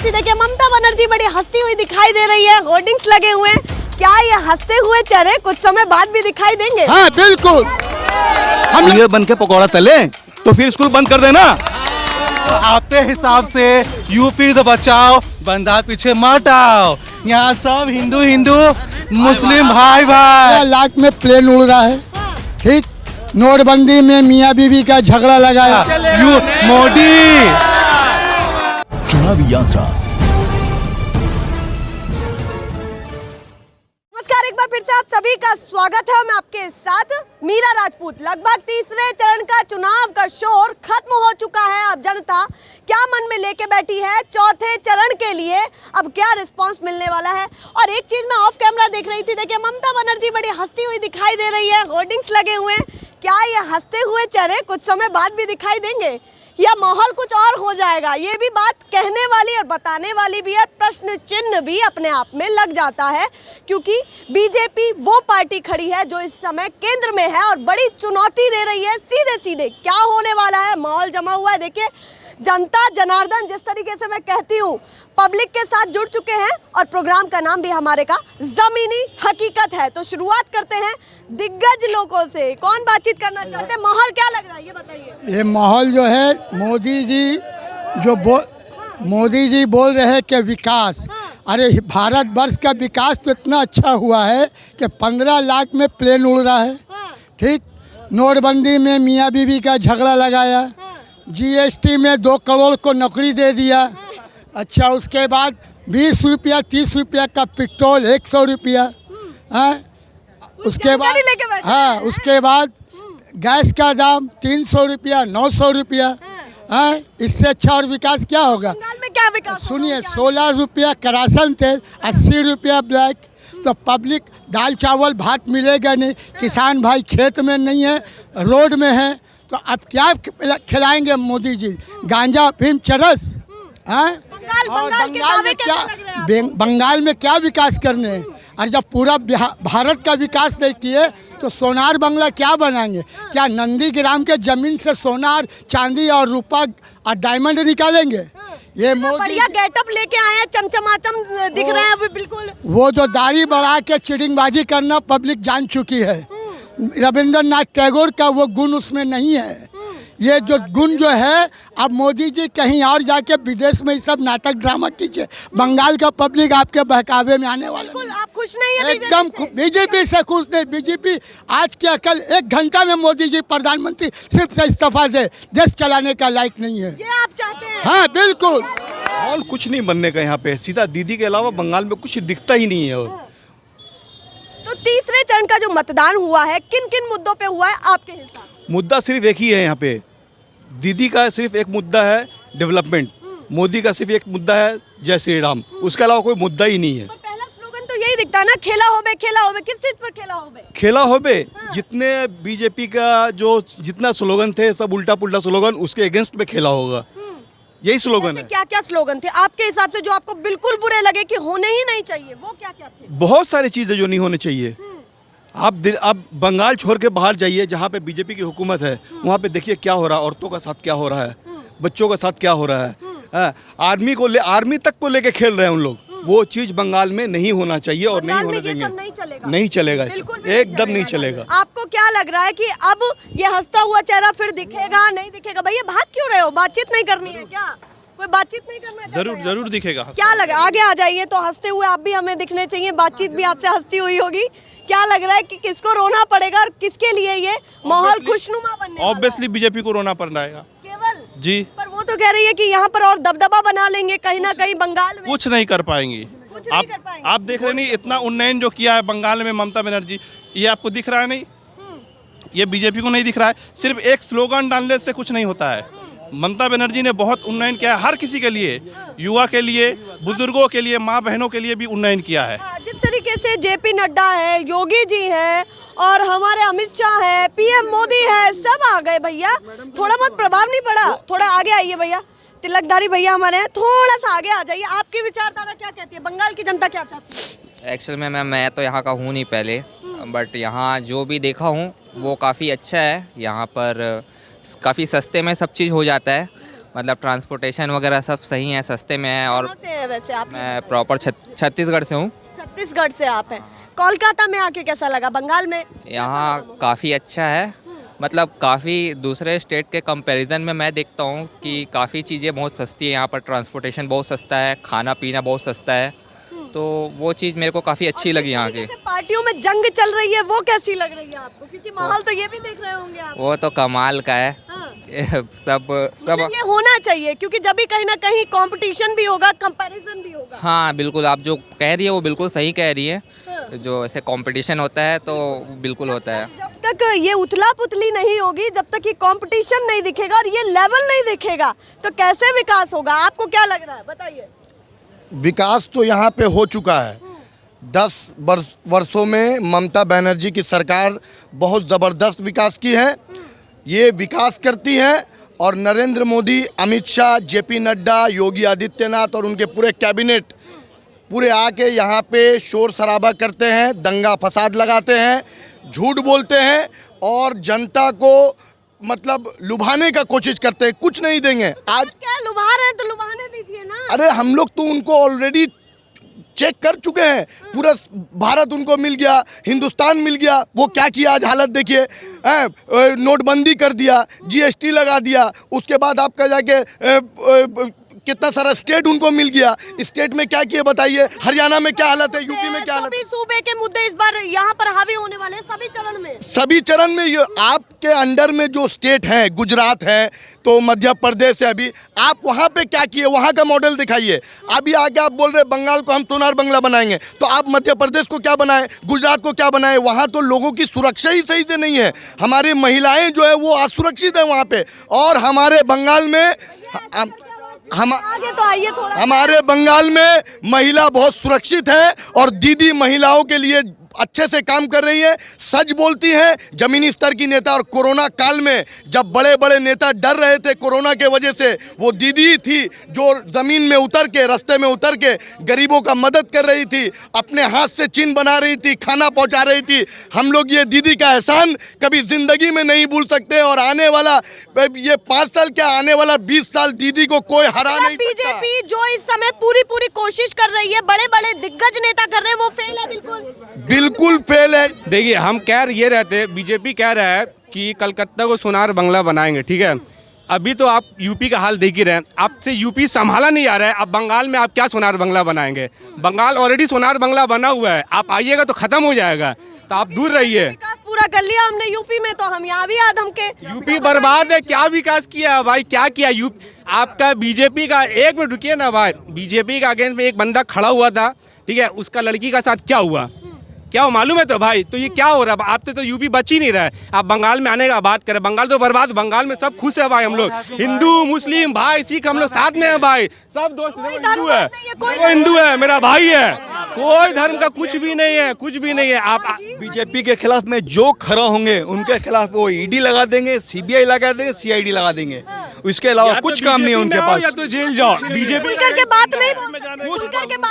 Taxi देखिए, ममता बनर्जी बड़ी हंसती हुई दिखाई दे रही है, होर्डिंग्स लगे हुए हैं। क्या ये हंसते हुए चेहरे कुछ समय बाद भी दिखाई देंगे? हाँ बिल्कुल। हम ये बन के पकौड़ा तले तो फिर स्कूल बंद कर देना। आपके हिसाब से यूपी तो बचाओ, बंदा पीछे मत आओ। यहाँ सब हिंदू हिंदू, मुस्लिम भाई भाई। लाख में प्लेन उड़ रहा है, ठीक। नोटबंदी में मियाँ बीवी का झगड़ा लगाया। यू मोदी। चुनावी यात्रा। नमस्कार, एक बार फिर से आप सभी का स्वागत है। मैं आपके साथ मीरा राजपूत। लगभग तीसरे चरण का चुनाव का शोर खत्म हो चुका है। अब जनता क्या मन में लेके बैठी है चौथे चरण के लिए, अब क्या रिस्पांस मिलने वाला है। और एक चीज मैं ऑफ कैमरा देख रही थी, देखिए ममता बनर्जी बड़ी हंसती हुई दिखाई दे रही है, होर्डिंग्स लगे हुए हैं। क्या ये हंसते हुए चेहरे कुछ समय बाद भी दिखाई देंगे या माहौल कुछ और हो जाएगा? ये भी बात कहने वाली और बताने वाली भी है। प्रश्न चिन्ह भी अपने आप में लग जाता है, क्योंकि बीजेपी वो पार्टी खड़ी है जो इस समय केंद्र में है और बड़ी चुनौती दे रही है। सीधे सीधे क्या होने वाला है, माहौल जमा हुआ है। देखिए जनता जनार्दन, जिस तरीके से मैं कहती हूँ, पब्लिक के साथ जुड़ चुके हैं और प्रोग्राम का नाम भी हमारे का जमीनी हकीकत है। तो शुरुआत करते हैं दिग्गज लोगों से। कौन बातचीत करना चाहते हैं? माहौल क्या लग रहा है ये बताइए। ये माहौल जो है, मोदी जी बोल रहे हैं कि विकास। अरे भारत वर्ष का विकास तो इतना अच्छा हुआ है कि 15 लाख में प्लेन उड़ रहा है, ठीक। नोटबंदी में मियाँ बीवी का झगड़ा लगाया। जीएसटी में 2 करोड़ को नौकरी दे दिया। अच्छा, उसके बाद 20 रुपया 30 रुपया का पेट्रोल 100 रुपया। उसके बाद गैस का दाम 300 रुपया 900 रुपया। इससे अच्छा और विकास क्या होगा? बंगाल में क्या विकास? सुनिए, 16 रुपया करासन तेल, 80 रुपया ब्लैक। तो पब्लिक दाल चावल भात मिलेगा नहीं। किसान भाई खेत में नहीं है, रोड में है। तो अब क्या खिलाएंगे मोदी जी? गांजा अफीम चरस? बंगाल में क्या विकास करने हैं? और जब पूरा भारत का विकास नहीं किए तो सोनार बंगला क्या बनाएंगे? क्या नंदीग्राम के जमीन से सोनार, चांदी और रूपा और डायमंड निकालेंगे? ये बढ़िया गेटअप लेके आए हैं, चमचमाचम दिख रहे हैं अभी बिल्कुल। वो जो दाढ़ी बढ़ा के चिड़िंगबाजी करना पब्लिक जान चुकी है। रविंद्रनाथ टैगोर का वो गुण उसमें नहीं है। ये जो गुण जो है, अब मोदी जी कहीं और जाके विदेश में ये सब नाटक ड्रामा कीजिए। बंगाल का पब्लिक आपके बहकावे में आने वाला नहीं। आप खुश नहीं है? एकदम बीजेपी से खुश नहीं। बीजेपी आज के कल 1 घंटा में मोदी जी प्रधानमंत्री सिर्फ से इस्तीफा दे, देश चलाने का लायक नहीं है। ये आप चाहते हैं? हाँ बिल्कुल। और कुछ नहीं बनने का यहाँ पे, सीधा दीदी के अलावा बंगाल में कुछ दिखता ही नहीं है। तो तीसरे चरण का जो मतदान हुआ है, किन किन मुद्दों पे हुआ है आपके हिसाब? मुद्दा सिर्फ एक ही है यहाँ पे। दीदी का सिर्फ एक मुद्दा है डेवलपमेंट, मोदी का सिर्फ एक मुद्दा है जय श्री राम। उसके अलावा कोई मुद्दा ही नहीं है। पर पहला स्लोगन तो यही दिखता है ना, खेला होबे, खेला होबे। किस चीज पर खेला होबे? खेला होबे। जितने बीजेपी का जो जितना स्लोगन थे, सब उल्टा पुल्टा स्लोगन, उसके अगेंस्ट में खेला होगा। यही स्लोगन है। क्या क्या स्लोगन थे आपके हिसाब से जो आपको बिल्कुल बुरे लगे कि होने ही नहीं चाहिए? वो क्या क्या थे? बहुत सारी चीजें जो नहीं होनी चाहिए। आप बंगाल छोड़ के बाहर जाइए, जहाँ पे बीजेपी की हुकूमत है, वहाँ पे देखिए क्या हो रहा है। औरतों का साथ क्या हो रहा है, बच्चों का साथ क्या हो रहा है। आर्मी तक को लेके खेल रहे हैं उन लोग। वो चीज बंगाल में नहीं होना चाहिए और नहीं होने देंगे। नहीं चलेगा, एकदम नहीं चलेगा। आपको क्या लग रहा है कि अब ये हंसता हुआ चेहरा फिर दिखेगा, नहीं दिखेगा? भैया भाग क्यों रहे हो? बातचीत नहीं करनी है क्या? कोई बातचीत नहीं करना? जरूर दिखेगा। क्या लगा? आगे आ जाइए। तो हंसते हुए आप भी हमें दिखने चाहिए, बातचीत भी आपसे हंसती हुई होगी। क्या लग रहा है कि किसको रोना पड़ेगा और किसके लिए ये माहौल खुशनुमा बनने? ऑब्वियसली बीजेपी को रोना पड़ जाएगा केवल जी। पर वो तो कह रही है कि यहाँ पर और दबदबा बना लेंगे कहीं ना कहीं बंगाल में। कुछ नहीं कर पाएंगी। आप देख रहे नहीं, इतना उन्नयन जो किया है बंगाल में ममता बनर्जी, ये आपको दिख रहा है नहीं? ये बीजेपी को नहीं दिख रहा है? सिर्फ एक स्लोगन डालने से कुछ नहीं होता है। ममता बनर्जी ने बहुत उन्नयन किया है, हर किसी के लिए, युवा के लिए, बुजुर्गों के लिए, माँ बहनों के लिए भी उन्नयन किया है। जिस तरीके से जेपी नड्डा है, योगी जी है और हमारे अमित शाह है, पीएम मोदी है, सब आ गए भैया। थोड़ा बहुत प्रभाव नहीं पड़ा? थोड़ा आगे आइए भैया, तिलकधारी भैया हमारे हैं, थोड़ा सा आगे आ जाइए। आपकी विचारधारा क्या कहती है? बंगाल की जनता क्या चाहती है? एक्चुअल में मैं तो यहाँ का हूँ नहीं पहले, बट यहाँ जो भी देखा हूँ वो काफ़ी अच्छा है। यहाँ पर काफ़ी सस्ते में सब चीज़ हो जाता है मतलब ट्रांसपोर्टेशन वगैरह सब सही है, सस्ते में है। और कहाँ से है वैसे आप? मैं प्रॉपर छत्तीसगढ़ से हूँ। छत्तीसगढ़ से आप हैं। कोलकाता में आके कैसा लगा? बंगाल में यहाँ काफ़ी अच्छा है, मतलब काफ़ी दूसरे स्टेट के कंपैरिजन में मैं देखता हूँ कि काफ़ी चीज़ें बहुत सस्ती है यहाँ पर। ट्रांसपोर्टेशन बहुत सस्ता है, खाना पीना बहुत सस्ता है, तो वो चीज़ मेरे को काफ़ी अच्छी लगी यहाँ की। जैसे पार्टियों में जंग चल रही है वो कैसी लग रही है आपको? क्योंकि माहौल तो ये भी देख रहे होंगे आप। वो तो कमाल का है। हाँ। सब मतलब ये होना चाहिए क्योंकि जब भी कहीं ना कहीं कंपटीशन भी होगा, कंपैरिजन भी होगा। हाँ बिल्कुल, आप जो कह रही है वो बिल्कुल सही कह रही है। हाँ। जो ऐसे कंपटीशन होता है तो बिल्कुल होता है। जब तक ये उथला पुथली नहीं होगी, जब तक ये कंपटीशन नहीं दिखेगा और ये लेवल नहीं दिखेगा, तो कैसे विकास होगा? आपको क्या लग रहा है, बताइए। विकास तो यहाँ पे हो चुका है। 10 वर्षों में ममता बनर्जी की सरकार बहुत ज़बरदस्त विकास की है। ये विकास करती है और नरेंद्र मोदी, अमित शाह, जेपी नड्डा, योगी आदित्यनाथ और उनके पूरे कैबिनेट पूरे आके यहाँ पे शोर शराबा करते हैं, दंगा फसाद लगाते हैं, झूठ बोलते हैं और जनता को मतलब लुभाने का कोशिश करते हैं। कुछ नहीं देंगे। आज क्या लुभा रहे हैं तो लुभाने दीजिए ना। अरे हम लोग तो उनको ऑलरेडी चेक कर चुके हैं। पूरा भारत उनको मिल गया, हिंदुस्तान मिल गया। वो क्या किया आज, हालत देखिए। नोटबंदी कर दिया, जीएसटी लगा दिया, उसके बाद आपका जाके कितना सारा स्टेट उनको मिल गया। स्टेट में क्या किए बताइए? हरियाणा में क्या हालत है, यूपी में क्या हालत सभी सूबे के मुद्दे इस बार यहाँ पर हावी होने वाले हैं, सभी चरण में। सभी चरण में ये आपके अंडर में जो स्टेट हैं, गुजरात है तो मध्य प्रदेश है, अभी आप वहाँ पे क्या किए, वहाँ का मॉडल दिखाइए। अभी आगे आप बोल रहे बंगाल को हम सोनार बंगला बनाएंगे, तो आप मध्य प्रदेश को क्या बनाएं, गुजरात को क्या बनाएं? वहाँ तो लोगों की सुरक्षा ही सही से नहीं है। हमारी महिलाएं जो है वो असुरक्षित है वहाँ पे। और हमारे बंगाल में आगे तो आइए थोड़ा। हमारे बंगाल में महिला बहुत सुरक्षित है और दीदी महिलाओं के लिए अच्छे से काम कर रही है, सच बोलती हैं, जमीनी स्तर की नेता। और कोरोना काल में जब बड़े बड़े नेता डर रहे थे कोरोना के वजह से, वो दीदी थी जो ज़मीन में उतर के, रास्ते में उतर के गरीबों का मदद कर रही थी, अपने हाथ से चिन्ह बना रही थी, खाना पहुंचा रही थी। हम लोग ये दीदी का एहसान कभी ज़िंदगी में नहीं भूल सकते। और आने वाला ये 5 साल क्या, आने वाला 20 साल दीदी को कोई हरा नहीं सकता। बीजेपी जो इस समय पूरी कोशिश कर रही है, बड़े बड़े दिग्गज नेता कर रहे हैं, वो फेल है। बिल्कुल फेल है। देखिए, हम कह ये रहते, बीजेपी कह रहा है कि कलकत्ता को सोनार बंगला बनाएंगे, ठीक है। अभी तो आप यूपी का हाल देख ही रहे हैं, आपसे यूपी संभाला नहीं आ रहा है। अब बंगाल में आप क्या सोनार बंगला बनाएंगे? बंगाल ऑलरेडी सोनार बंगला बना हुआ है, आप आइएगा तो खत्म हो जाएगा, तो आप दूर रहिए। पूरा कर लिया हमने यूपी में, तो हम यहाँ भी आ धमके। यूपी बर्बाद है। क्या विकास किया है भाई, क्या किया यूपी? आपका बीजेपी का, एक मिनट रुकिए ना भाई, बीजेपी का अगेंस्ट में एक बंदा खड़ा हुआ था, ठीक है, उसका लड़की का साथ क्या हुआ, क्या वो मालूम है? तो भाई तो ये क्या हो रहा है? आप तो यूपी बच ही नहीं रहा है। आप बंगाल में आने का बात करें, बंगाल तो बर्बाद। बंगाल में सब खुश है भाई, हम लोग हिंदू मुस्लिम भाई सिख हम लोग साथ में है भाई, सब दोस्त। हिंदू है, वो हिंदू है, मेरा भाई है, कोई धर्म का कुछ भी नहीं है, कुछ भी नहीं है। आप बीजेपी के खिलाफ में जो खड़ा होंगे उनके खिलाफ वो ईडी लगा देंगे, सीबीआई लगा देंगे, सीआईडी लगा देंगे। इसके अलावा कुछ काम नहीं है उनके पास। या तो जेल जाओ, बीजेपी करके बात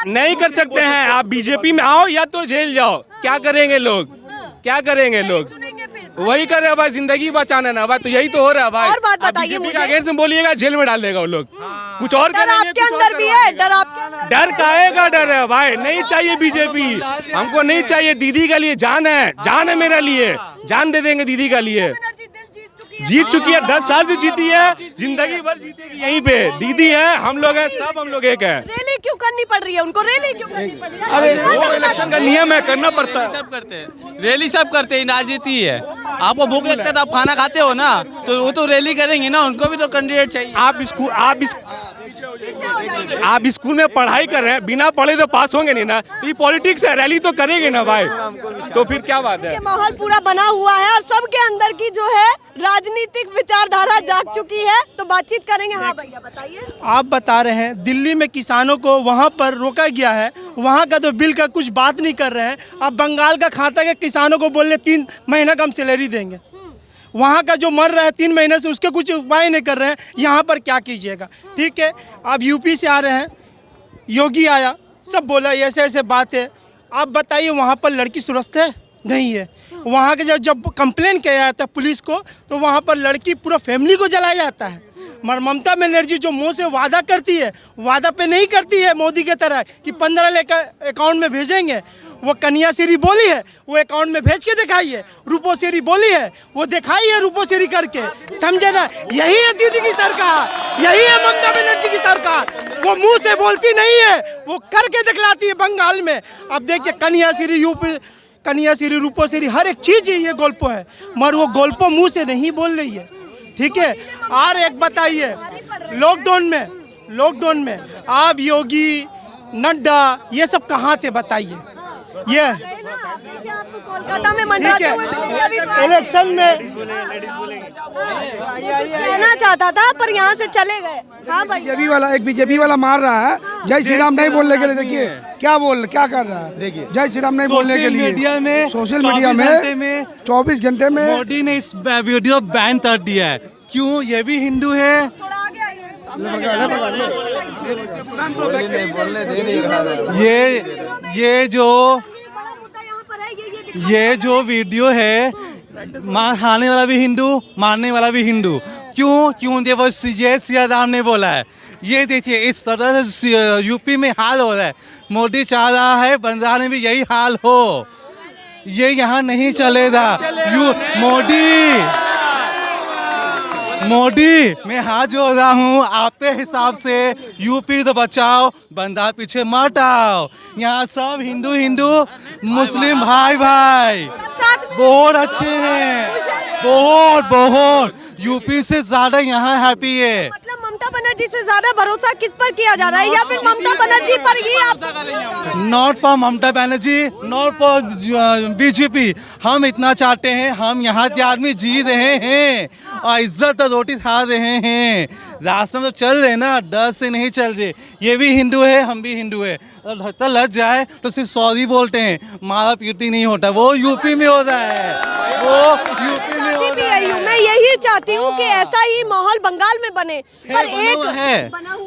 नहीं कर सकते हैं। आप बीजेपी में आओ या तो जेल जाओ। क्या करेंगे लोग, क्या करेंगे लोग? वही कर रहे हैं भाई, जिंदगी बचाना ना भाई, तो यही तो हो रहा है भाई। और बात बताइए बीजेपी का अगेंस्ट में बोलिएगा, जेल में डाल देगा वो लोग। कुछ और डर आपके अंदर भी है, डर आपके अंदर। डर काहेगा डर है भाई, नहीं चाहिए बीजेपी, हमको नहीं चाहिए। दीदी के लिए जान है, जान है मेरे लिए, जान दे देंगे दीदी के लिए। जीत चुकी है, 10 साल से जीती है, जिंदगी भर जीतेगी यहीं पे। दीदी है, हम लोग हैं, सब हम लोग एक है। रैली क्यों करनी पड़ रही है उनको? रैली क्यों करनी पड़ रही है? अरे वो इलेक्शन का नियम है, करना पड़ता है। सब करते हैं, रैली सब करते हैं, राजनीति है। आपको भूख लगता है तो आप खाना खाते हो ना, तो वो तो रैली करेंगे ना, उनको भी तो कैंडिडेट चाहिए। आप स्कूल में पढ़ाई कर रहे हैं, बिना पढ़े तो पास होंगे नहीं ना। ये पॉलिटिक्स है, रैली तो करेंगे ना भाई, तो फिर क्या बात है? माहौल पूरा बना हुआ है और सबके अंदर की जो है राजनीतिक विचारधारा जाग चुकी है, तो बातचीत करेंगे। हाँ भैया बताइए। आप बता रहे हैं दिल्ली में किसानों को वहाँ पर रोका गया है, वहाँ का तो बिल का कुछ बात नहीं कर रहे हैं। आप बंगाल का खाता के किसानों को बोल रहे 3 महीना का हम सैलरी देंगे, वहाँ का जो मर रहा है 3 महीने से उसके कुछ उपाय नहीं कर रहे हैं। यहाँ पर क्या कीजिएगा? ठीक है, आप यूपी से आ रहे हैं, योगी आया, सब बोला ऐसे ऐसे बात है। आप बताइए वहाँ पर लड़की सुरक्षित है? नहीं है। वहाँ के जब कंप्लेन किया जाता है पुलिस को, तो वहाँ पर लड़की पूरा फैमिली को जलाया जाता है। मगर ममता बनर्जी जो मुंह से वादा करती है, वादा पे नहीं करती है मोदी के तरह कि 15 लेकर अकाउंट में भेजेंगे। वो कन्याश्री बोली है, वो अकाउंट में भेज के दिखाई है। रूपोश्री बोली है, वो दिखाई है रूपोश्री करके, समझे ना। यही है दीदी की सरकार, यही है ममता बनर्जी की सरकार। वो मुंह से बोलती नहीं है, वो करके दिखलाती है बंगाल में। अब देखिए कन्याश्री, यूपी कन्याश्री, रूपोश्री, हर एक चीज़ ये गोल्पो है, मगर वो गोल्पो मुंह से नहीं बोल रही है, ठीक है। और एक बताइए, लॉकडाउन में आप योगी, नड्डा, ये सब कहाँ थे बताइए। ये आपको कोलकाता में मंडराते हुए मिलेंगे अभी तो। इलेक्शन में कुछ कहना चाहता था पर यहाँ से चले गए। हाँ भाई, बीजेपी वाला मार रहा है। जय श्री राम नहीं बोलने के लिए, देखिए क्या कर रहा है। देखिए जय श्री राम नहीं बोलने के लिए सोशल मीडिया में 24 घंटे में मोदी ने इस वीडियो बैन कर दिया है। क्यों? ये भी हिंदू है। थोड़ा आगे आइए। ये जो वीडियो है, खाने वाला भी हिंदू, मारने वाला भी हिंदू। क्यों? ये वो ये सिया राम ने बोला है। ये देखिए इस तरह से यूपी में हाल हो रहा है। मोदी चाह रहा है पंजाब में भी यही हाल हो। ये यहाँ नहीं चलेगा। मोदी मैं हाथ जोड़ रहा हूँ, आपके हिसाब से यूपी तो बचाओ, बंगाल पीछे मत आओ। यहाँ सब हिंदू मुस्लिम भाई बहुत अच्छे हैं, बहुत यूपी से ज्यादा यहाँ हैप्पी है। मतलब ममता बनर्जी से ज्यादा भरोसा किस पर किया जा रहा है, या फिर ममता बनर्जी पर ही आप? Not for Mamata Banerjee, not for BJP. हम इतना चाहते हैं, हम यहाँ के आदमी जी रहे हैं और इज्जत और रोटी खा रहे हैं। रास्ते में तो चल रहे ना, डर से नहीं चल रहे। ये भी हिंदू है, हम भी हिंदू है। तो लग जाए तो सिर्फ सॉरी बोलते हैं, मारा पीटी नहीं होता। वो यूपी में होता है, वो यूपी में होता है। मैं यही चाहती हूँ कि ऐसा ही माहौल बंगाल में बने। पर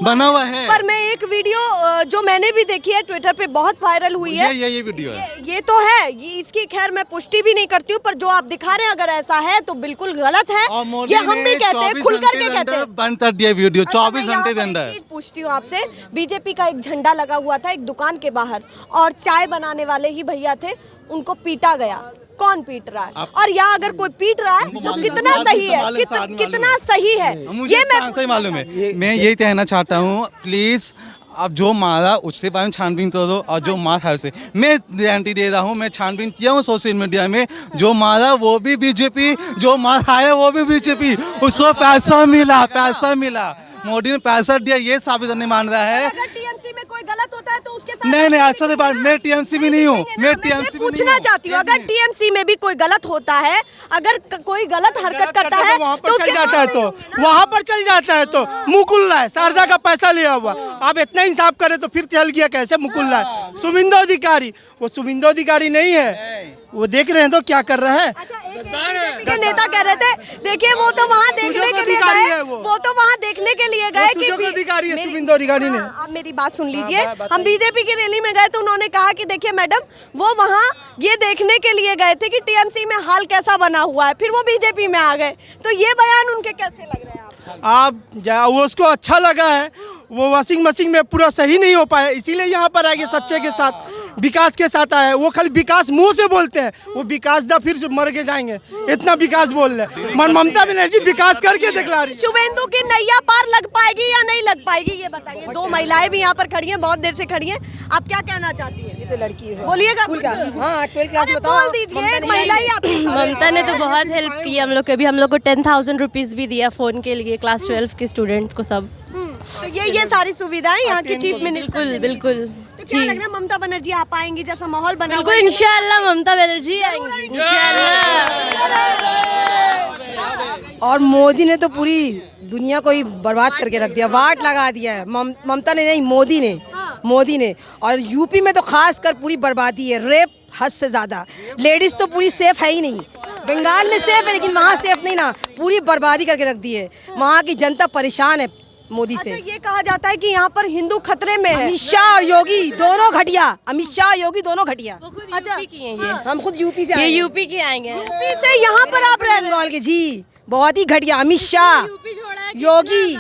बना हुआ है। पर मैं एक वीडियो जो मैंने भी देखी है ट्विटर पे, बहुत वायरल हुई है। ये वीडियो है, ये तो है, इसकी खैर मैं पुष्टि भी नहीं करती हूँ, पर जो आप दिखा रहे हैं अगर ऐसा है तो बिल्कुल गलत है। ये हम भी कहते हैं, खुल करके कहते हैं। बंद कर दिया वीडियो 24 घंटे के अंदर। पूछती हूँ आपसे, बीजेपी का एक झंडा लगा हुआ था एक दुकान के बाहर, और चाय बनाने वाले ही भैया थे, उनको पीटा गया। कौन पीट रहा है? और यहाँ अगर कोई पीट रहा है तो कितना सही है, कितना सही है, ये मैं मालूम है। मैं यही कहना चाहता हूँ, प्लीज अब जो मारा उससे बारे में छानबीन करो, और जो मार है उसे मैं गारंटी दे रहा हूँ। मैं छानबीन किया हूँ सोशल मीडिया में, जो मारा वो भी बीजेपी, जो मार खाया वो भी बीजेपी। उसको पैसा मिला, मोदी ने पैसा दिया, ये साबित नहीं मान रहा है। अगर टीएमसी में कोई गलत होता है तो उसके साथ नहीं ऐसा नहीं बात। मैं टीएमसी भी नहीं हूँ, मैं टीएमसी पूछना चाहती हूँ, अगर टीएमसी में भी कोई गलत होता है, अगर कोई गलत हरकत करता है तो चल जाता है, तो वहाँ पर चल जाता है, तो मुकुल रहा है, शारदा का पैसा लिया हुआ। आप इतना इंसाफ करे तो फिर चल गया कैसे मुकुल रहा है? शुभेंदु अधिकारी, वो शुभेंदु अधिकारी नहीं है, वो देख रहे हैं तो क्या कर रहा है। अच्छा, एक बीजेपी के नेता कह रहे थे, देखिए वो तो वहाँ देखने के लिए गए, वो तो वहाँ देखने के लिए गए कि अधिकारी है, शुभेंदु अधिकारी ने। आप मेरी बात सुन लीजिए, हम बीजेपी की रैली में गए तो उन्होंने कहा कि देखिए मैडम, वो वहाँ ये देखने के लिए गए थे कि टीएमसी में हाल कैसा बना हुआ है, फिर वो बीजेपी में आ गए। तो ये बयान उनके कैसे लग रहे हैं आप? वो उसको अच्छा लगा है, वो वॉशिंग मशीन में पूरा सही नहीं हो पाया, इसीलिए यहाँ पर आगे सच्चे के साथ, विकास के साथ आया। वो खाली विकास मुंह से बोलते हैं, वो विकास दा फिर मर के जाएंगे, इतना विकास बोल रहे। ममता बनर्जी विकास करके दिखला रही। शुभेंदु की नैया पार लग पाएगी या नहीं लग पाएगी, ये बताइए। दो महिलाएं भी यहाँ पर खड़ी हैं, बहुत देर से खड़ी हैं, आप क्या कहना चाहती हैं? ये तो लड़की है, बोलिएगा। हाँ 12 क्लास में बोल दीजिए, एक महिला ही आप। ममता ने तो बहुत हेल्प की हम लोग को, भी हम लोग को 10,000 रुपीज़ भी दिया फ़ोन के लिए, क्लास 12 के स्टूडेंट्स को सब। तो ये सारी सुविधाएं यहाँ की चीफ मिनिस्टर। बिल्कुल तो क्या लग रहा है, ममता बनर्जी आ पाएंगी जैसा माहौल बना हुआ बिल्कुल, इंशाल्लाह ममता बनर्जी आएंगी इंशाल्लाह। और मोदी ने तो पूरी दुनिया को ही बर्बाद करके रख दिया, वाट लगा दिया है। ममता ने नहीं, मोदी ने। और यूपी में तो खास कर पूरी बर्बादी है, रेप हद से ज़्यादा। लेडीज़ तो पूरी सेफ है ही नहीं, बंगाल में सेफ है लेकिन वहाँ सेफ नहीं ना, पूरी बर्बादी करके रख दी है। वहाँ की जनता परेशान है मोदी से। अच्छा, ये कहा जाता है कि यहाँ पर हिंदू खतरे में है। अमित शाह और योगी दोनों घटिया, अमित शाह योगी दोनों घटिया। अच्छा, हम खुद यूपी से, ये यूपी के आएंगे, यूपी से यहाँ पर आप रह रहे बंगाल के जी, बहुत ही घटिया। अमित शाह यूपी छोड़ा है योगी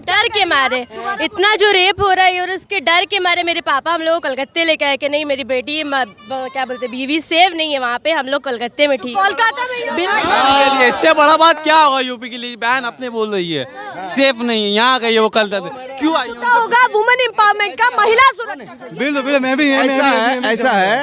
डर के मारे, इतना जो रेप हो रहा है और उसके डर के मारे मेरे पापा हम लोग को कलकत्ते लेके आए कि नहीं मेरी बेटी क्या बोलते बीवी सेफ नहीं है वहाँ पे, हम लोग कलकत्ते में ठीक। कोलकाता में इससे बड़ा बात क्या होगा यूपी के लिए? बहन अपने बोल रही है सेफ नहीं है, यहाँ गई वो कल तक क्यों आई? होगा वुमेन एम्पावरमेंट का, महिला सुरक्षा। बिल्कुल मैं भी ऐसा है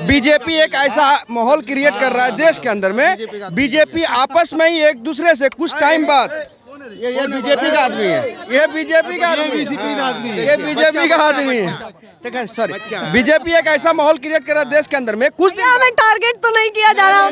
बीजेपी एक ऐसा माहौल क्रिएट कर रहा है देश के अंदर में। बीजेपी आपस में ही एक दूसरे से कुछ टाइम बाद ये बीजेपी का आदमी है, ये बीजेपी का आदमी है। सॉरी, बीजेपी एक ऐसा माहौल क्रिएट कर रहा है देश के अंदर में। कुछ हमें टारगेट तो नहीं किया जा रहा।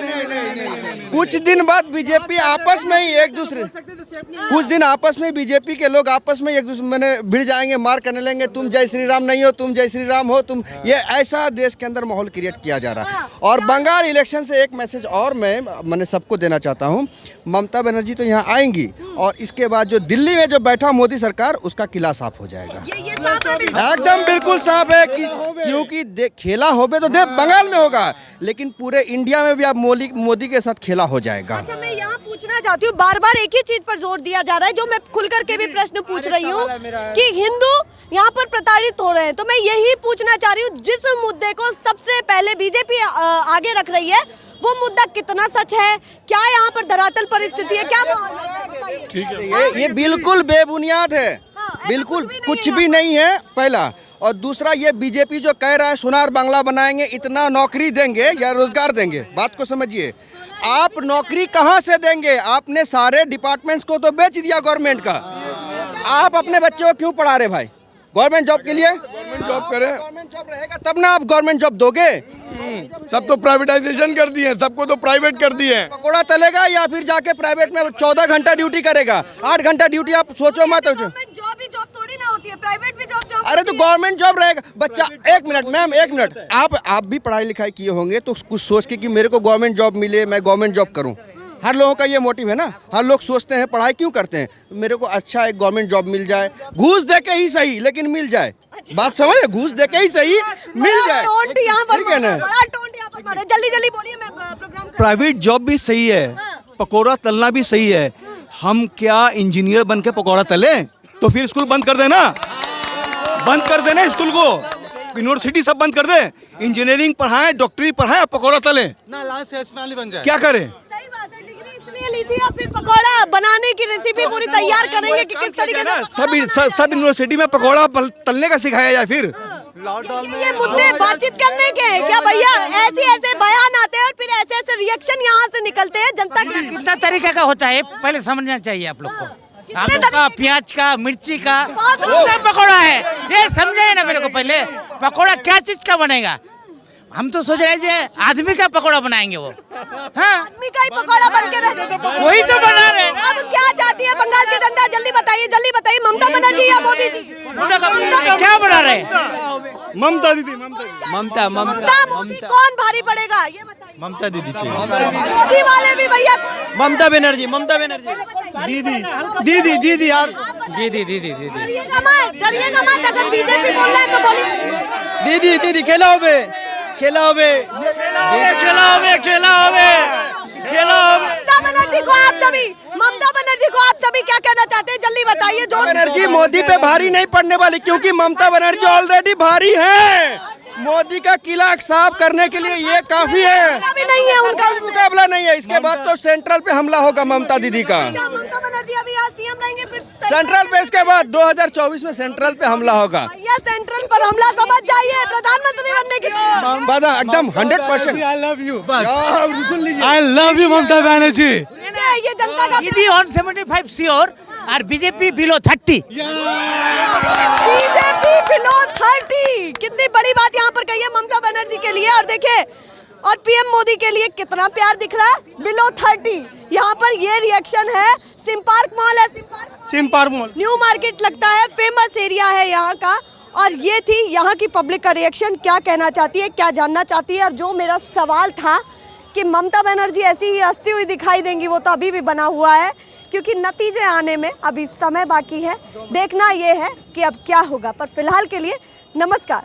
कुछ दिन बाद बीजेपी आपस में ही एक दूसरे कुछ दिन आपस में बीजेपी के लोग आपस में एक दूसरे में भिड़ जाएंगे, मार करने लेंगे, तुम जय श्री राम नहीं हो, तुम जय श्री राम हो, तुम। ये ऐसा देश के अंदर माहौल क्रिएट किया जा रहा है। और बंगाल इलेक्शन से एक मैसेज और मैंने सबको देना चाहता हूँ। ममता बनर्जी तो यहाँ आएंगी और इसके बाद जो दिल्ली में जो बैठा मोदी सरकार, उसका किला साफ हो जाएगा। एकदम बिल्कुल साफ है क्योंकि खेला होबे तो देव बंगाल में होगा, लेकिन पूरे इंडिया में भी अब मोदी के साथ खेला हो जाएगा। अच्छा, मैं यहाँ पूछना चाहती हूँ, बार बार एक ही चीज पर जोर दिया जा रहा है, जो मैं खुल करके भी प्रश्न पूछ रही हूँ कि हिंदू यहाँ पर प्रताड़ित हो रहे हैं। तो मैं यही पूछना चाह रही हूँ, जिस मुद्दे को सबसे पहले बीजेपी आगे रख रही है, वो मुद्दा कितना सच है? क्या यहाँ पर धरातल परिस्थिति है? क्या ये बिल्कुल बेबुनियाद है, बिल्कुल कुछ भी नहीं है पहला। और दूसरा, ये बीजेपी जो कह रहा है सोनार बांग्ला बनाएंगे, इतना नौकरी देंगे या रोजगार देंगे, बात को समझिए। आप नौकरी कहाँ से देंगे? आपने सारे डिपार्टमेंट्स को तो बेच दिया गवर्नमेंट का। आप अपने बच्चों को क्यों पढ़ा रहे भाई? गवर्नमेंट जॉब के लिए गवर्नमेंट जॉब करें, गवर्नमेंट जॉब रहेगा तब ना आप गवर्नमेंट जॉब दोगे। सब तो प्राइवेटाइजेशन कर दिए, सबको तो प्राइवेट कर दिए। पकोड़ा तलेगा या फिर जाके प्राइवेट में 14 घंटा ड्यूटी करेगा, 8 घंटा ड्यूटी। आप सोचो मत। जॉब थोड़ी ना होती है, प्राइवेट भी जॉब। अरे तो गवर्नमेंट जॉब रहेगा बच्चा। एक मिनट मैम, एक मिनट। आप भी पढ़ाई लिखाई किए होंगे तो कुछ सोच के कि मेरे को गवर्नमेंट जॉब मिले, मैं गवर्नमेंट जॉब करूं। हर लोगों का ये मोटिव है ना। हर लोग सोचते हैं पढ़ाई क्यों करते हैं, मेरे को अच्छा एक गवर्नमेंट जॉब मिल जाए, घूस दे के ही सही लेकिन मिल जाए। बात समझ, घूस दे के ही सही मिल जाए, ठीक है ना। जल्दी जल्दी बोलिए, मैं प्रोग्राम। प्राइवेट जॉब भी सही है, पकौड़ा तलना भी सही है। हम क्या इंजीनियर बन के पकौड़ा तले? तो फिर स्कूल बंद कर देना, स्कूल को, यूनिवर्सिटी सब बंद कर दे। इंजीनियरिंग पढ़ाएं, डॉक्टरी पढ़ाएं, पकौड़ा तले ना, लास्ट सेल्समैन बन जाए। क्या करें? सही बात है, डिग्री इसलिए ली थी, अब फिर पकौड़ा बनाने की रेसिपी पूरी तैयार करेंगे कि किस तरीके से सब यूनिवर्सिटी में पकौड़ा तलने का सिखाया जाए। फिर ये मुद्दे बातचीत करने के हैं क्या भैया? ऐसे बयान आते हैं और फिर ऐसे रिएक्शन यहाँ से निकलते हैं जनता के। कितना तरीके का होता है पहले समझना चाहिए आप लोग को। आलू का, प्याज का, मिर्ची का पकौड़ा है, ये समझे ना मेरे को। पहले पकौड़ा क्या चीज का बनेगा? हम तो सोच रहे थे आदमी का पकौड़ा बनाएंगे वो। हाँ, आदमी का ही पकौड़ा बन के रह, वही तो बना रहे। अब क्या चाहती है बंगाल की जनता? जल्दी बताइए, ममता बनर्जी या मोदी जी? क्या बना रहे? ममता दीदी, ममता मोदी कौन भारी पड़ेगा ये बताइए। ममता दीदी चाहिए। मोदी वाले भी भैया ममता बनर्जी दीदी यार, डरिएगा मत, अगर बीजेपी बोल रहा है तो बोलिए। दीदी खेला होबे। ममता बनर्जी को आप सभी क्या कहना चाहते हैं? जल्दी बताइए। जो बनर्जी मोदी पे भारी नहीं पड़ने वाली, क्योंकि ममता बनर्जी ऑलरेडी भारी है। मोदी का किला साफ करने के लिए ये काफी है, अभी नहीं है उनका मुकाबला नहीं है। इसके बाद तो सेंट्रल पे हमला होगा ममता दीदी का। ममता बनर्जी अभी यहाँ सीएम रहेंगे, फिर सेंट्रल पे इसके बाद 2024 में सेंट्रल पे हमला होगा। भैया सेंट्रल पर हमला समझ जाइए, प्रधानमंत्री बनने की वादा एकदम 100%। I love you Mamata Banerjee. ये जनता का दीदी ऑन 75 श्योर और बीजेपी बिलो 30। बीजेपी बिलो 30, कितनी बड़ी बात यहाँ पर कही है ममता बनर्जी के लिए। और देखिए, और पीएम मोदी के लिए कितना प्यार दिख रहा है। बिलो 30 यहाँ पर ये रिएक्शन है। सिम पार्क मॉल है, SIM park mall new market लगता है, फेमस एरिया है यहाँ का। और ये थी यहाँ की पब्लिक का रिएक्शन। क्या कहना चाहती है, क्या जानना चाहती है? और जो मेरा सवाल था कि ममता बनर्जी ऐसी ही हंसती हुई दिखाई देंगी, वो तो अभी भी बना हुआ है, क्योंकि नतीजे आने में अभी समय बाकी है। देखना ये है कि अब क्या होगा। पर फिलहाल के लिए नमस्कार।